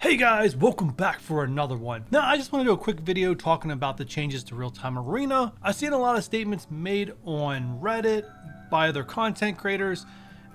Hey guys, welcome back for another one. Now I just want to do a quick video talking about the changes to real-time arena. I've seen a lot of statements made on Reddit by other content creators,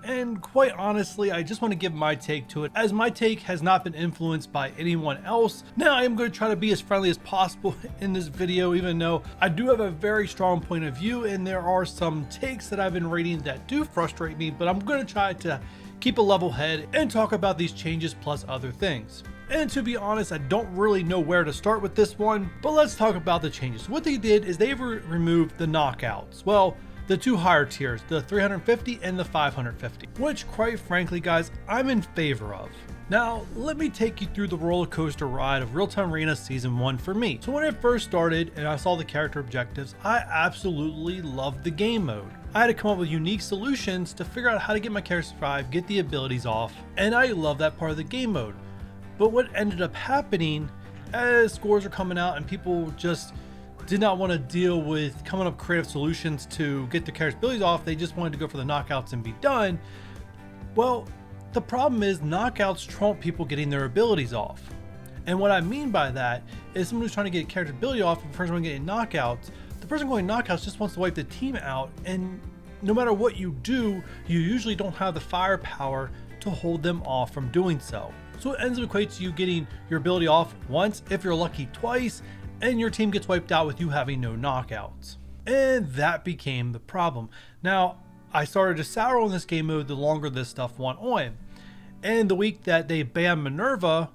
and quite honestly I just want to give my take to it, as my take has not been influenced by anyone else. Now I am going to try to be as friendly as possible in this video, even though I do have a very strong point of view and there are some takes that I've been reading that do frustrate me, but I'm going to try to keep a level head and talk about these changes plus other things. And to be honest, I don't really know where to start with this one, but let's talk about the changes. What they did is they've removed the knockouts. Well, the two higher tiers, the 350 and the 550, which quite frankly guys, I'm in favor of. Now, let me take you through the roller coaster ride of Real-Time Arena Season 1 for me. So when it first started and I saw the character objectives, I absolutely loved the game mode. I had to come up with unique solutions to figure out how to get my character to survive, get the abilities off, and I love that part of the game mode. But what ended up happening as scores are coming out and people just did not want to deal with coming up with creative solutions to get the character's abilities off, they just wanted to go for the knockouts and be done. Well, the problem is knockouts trump people getting their abilities off. And what I mean by that is someone who's trying to get a character's ability off and the person getting knockouts, the person going knockouts just wants to wipe the team out, and no matter what you do, you usually don't have the firepower to hold them off from doing so. So it ends up equates to you getting your ability off once, if you're lucky twice, and your team gets wiped out with you having no knockouts. And that became the problem. Now, I started to sour on this game mode the longer this stuff went on. And the week that they banned Minerva,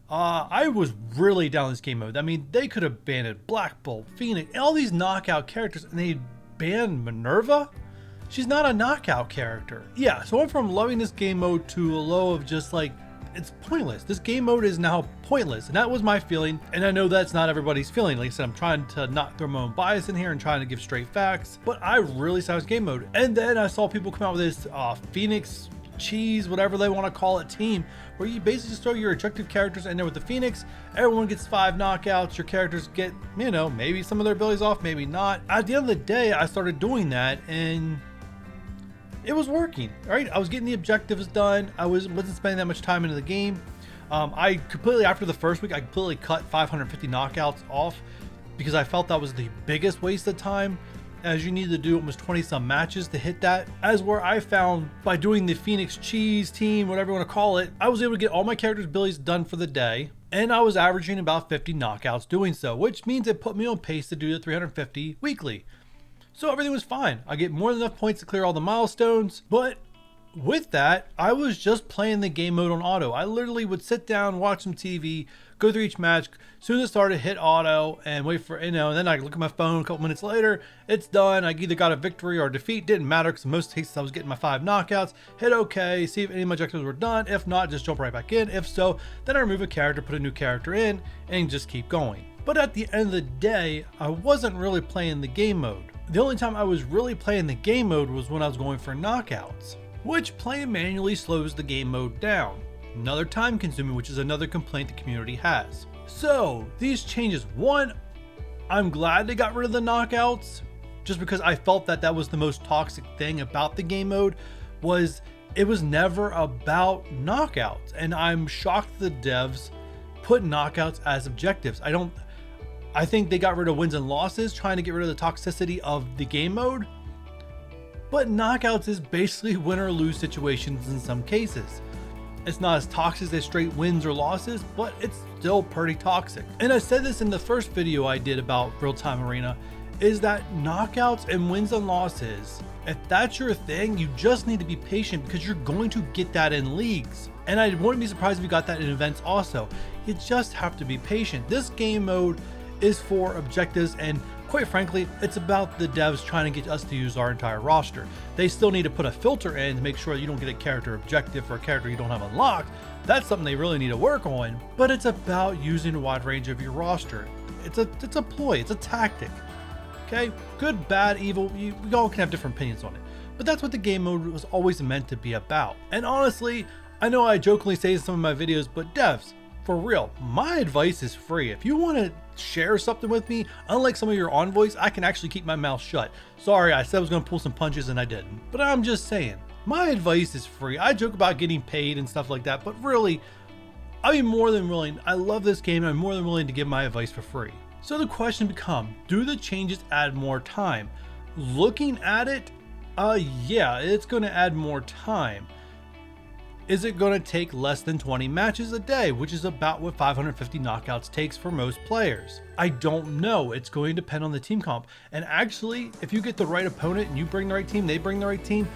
I was really down this game mode. I mean, they could have banned Black Bolt, Phoenix, and all these knockout characters, and they banned Minerva? She's not a knockout character. Yeah, so I went from loving this game mode to a low of just like, it's pointless. This game mode is now pointless, and that was my feeling, and I know that's not everybody's feeling. Like I said, I'm trying to not throw my own bias in here and trying to give straight facts, but I really saw this game mode. And then I saw people come out with this Phoenix cheese, whatever they want to call it, team, where you basically just throw your objective characters in there with the Phoenix, everyone gets 5 knockouts, your characters get, you know, maybe some of their abilities off, maybe not. At the end of the day, I started doing that, and it was working, right? I was getting the objectives done. I wasn't spending that much time into the game. I completely, after the first week, I completely cut 550 knockouts off because I felt that was the biggest waste of time, as you need to do almost 20 some matches to hit that. As where I found by doing the Phoenix cheese team, whatever you want to call it, I was able to get all my characters' abilities done for the day. And I was averaging about 50 knockouts doing so, which means it put me on pace to do the 350 weekly. So everything was fine. I get more than enough points to clear all the milestones, but with that, I was just playing the game mode on auto. I literally would sit down, watch some TV, go through each match, as soon as it started, hit auto and wait for, and then I look at my phone a couple minutes later, it's done. I either got a victory or a defeat, didn't matter because in most cases I was getting my 5 knockouts, hit okay, see if any of my objectives were done. If not, just jump right back in. If so, then I remove a character, put a new character in, and just keep going. But at the end of the day, I wasn't really playing the game mode. The only time I was really playing the game mode was when I was going for knockouts, which playing manually slows the game mode down. Another time consuming, which is another complaint the community has. So these changes, one, I'm glad they got rid of the knockouts, just because I felt that that was the most toxic thing about the game mode, was it was never about knockouts. And I'm shocked the devs put knockouts as objectives. I think they got rid of wins and losses, trying to get rid of the toxicity of the game mode. But knockouts is basically win or lose situations in some cases. It's not as toxic as straight wins or losses, but it's still pretty toxic. And I said this in the first video I did about Real-Time Arena, is that knockouts and wins and losses, if that's your thing, you just need to be patient because you're going to get that in leagues. And I wouldn't be surprised if you got that in events also. You just have to be patient. This game mode is for objectives, and quite frankly, it's about the devs trying to get us to use our entire roster. They still need to put a filter in to make sure you don't get a character objective for a character you don't have unlocked. That's something they really need to work on, but it's about using a wide range of your roster. It's a ploy, it's a tactic. Okay, good, bad, evil, we all can have different opinions on it, but that's what the game mode was always meant to be about. And honestly, I know I jokingly say in some of my videos, but devs, for real, my advice is free. If you want to share something with me, unlike some of your envoys, I can actually keep my mouth shut. Sorry, I said I was going to pull some punches and I didn't, but I'm just saying, my advice is free. I joke about getting paid and stuff like that, but really, I'd be more than willing. I love this game and I'm more than willing to give my advice for free. So the question becomes, do the changes add more time? Looking at it, yeah, it's going to add more time. Is it going to take less than 20 matches a day, which is about what 550 knockouts takes for most players? I don't know. It's going to depend on the team comp. And actually, if you get the right opponent and you bring the right team, they bring the right team,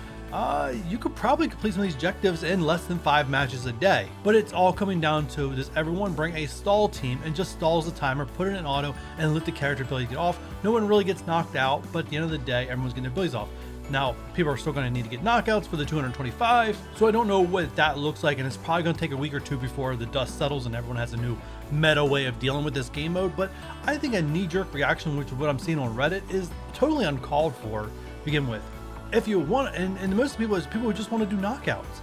you could probably complete some of these objectives in less than 5 matches a day. But it's all coming down to, does everyone bring a stall team and just stalls the timer, put it in auto, and let the character ability get off? No one really gets knocked out, but at the end of the day, everyone's getting their abilities off. Now, people are still going to need to get knockouts for the 225, so I don't know what that looks like, and it's probably going to take a week or two before the dust settles and everyone has a new meta way of dealing with this game mode. But I think a knee-jerk reaction, which is what I'm seeing on Reddit, is totally uncalled for to begin with. If you want, and most people is people who just want to do knockouts.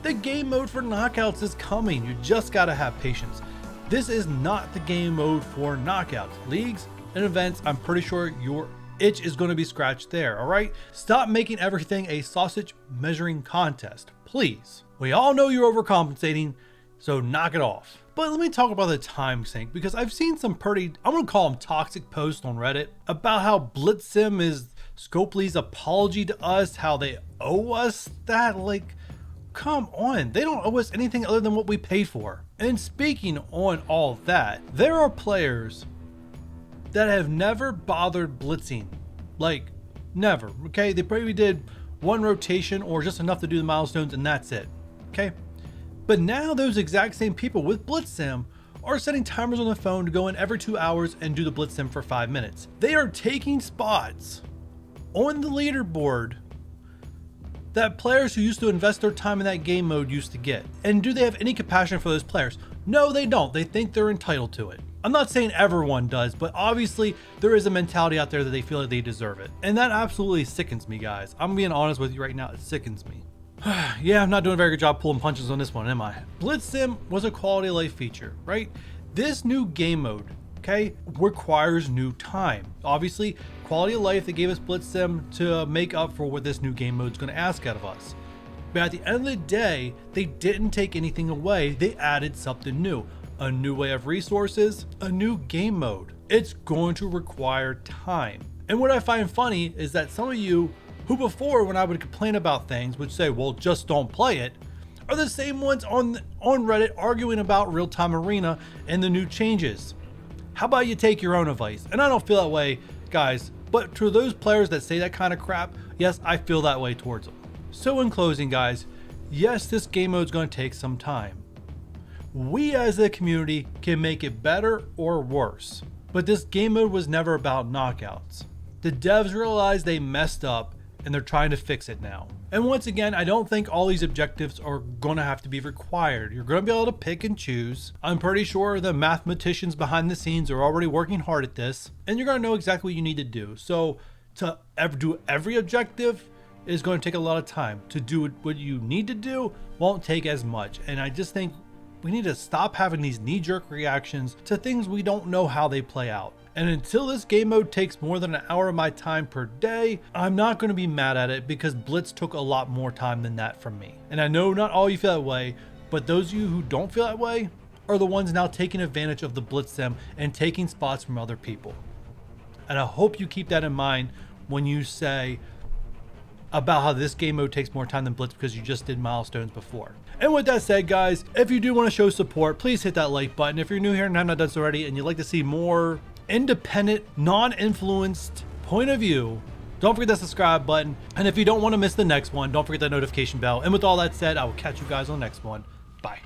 The game mode for knockouts is coming. You just got to have patience. This is not the game mode for knockouts. Leagues and events, I'm pretty sure your itch is going to be scratched there, all right? Stop making everything a sausage measuring contest, please. We all know you're overcompensating, so knock it off. But let me talk about the time sink, because I've seen some pretty, I'm going to call them toxic posts on Reddit about how BlitzSim is Scopely's apology to us, how they owe us that. Like, come on, they don't owe us anything other than what we paid for. And speaking on all that, there are players that have never bothered blitzing, like never, okay? They probably did one rotation or just enough to do the milestones and that's it, okay? But now those exact same people with BlitzSim are setting timers on the phone to go in every 2 hours and do the BlitzSim for 5 minutes. They are taking spots on the leaderboard that players who used to invest their time in that game mode used to get. And do they have any compassion for those players? No, they don't. They think they're entitled to it. I'm not saying everyone does, but obviously there is a mentality out there that they feel like they deserve it. And that absolutely sickens me, guys. I'm being honest with you right now, it sickens me. Yeah, I'm not doing a very good job pulling punches on this one, am I? BlitzSim was a quality of life feature, right? This new game mode, okay, requires new time. Obviously, quality of life, they gave us BlitzSim to make up for what this new game mode is going to ask out of us. But at the end of the day, they didn't take anything away. They added something new. A new way of resources, a new game mode. It's going to require time. And what I find funny is that some of you who before, when I would complain about things, would say, well, just don't play it, are the same ones on Reddit arguing about real-time arena and the new changes. How about you take your own advice? And I don't feel that way, guys, but to those players that say that kind of crap, yes, I feel that way towards them. So in closing, guys, yes, this game mode is going to take some time. We as a community can make it better or worse, but this game mode was never about knockouts. The devs realized they messed up and they're trying to fix it now. And once again, I don't think all these objectives are going to have to be required. You're going to be able to pick and choose. I'm pretty sure the mathematicians behind the scenes are already working hard at this, and you're going to know exactly what you need to do. So to do every objective is going to take a lot of time. To do what you need to do won't take as much. And I just think we need to stop having these knee-jerk reactions to things we don't know how they play out. And until this game mode takes more than an hour of my time per day, I'm not going to be mad at it because Blitz took a lot more time than that from me. And I know not all you feel that way, but those of you who don't feel that way are the ones now taking advantage of the BlitzSim and taking spots from other people. And I hope you keep that in mind when you say about how this game mode takes more time than Blitz because you just did milestones before. And with that said, guys, if you do want to show support, please hit that like button. If you're new here and have not done so already and you'd like to see more independent, non-influenced point of view, don't forget that subscribe button. And if you don't want to miss the next one, don't forget that notification bell. And with all that said, I will catch you guys on the next one. Bye.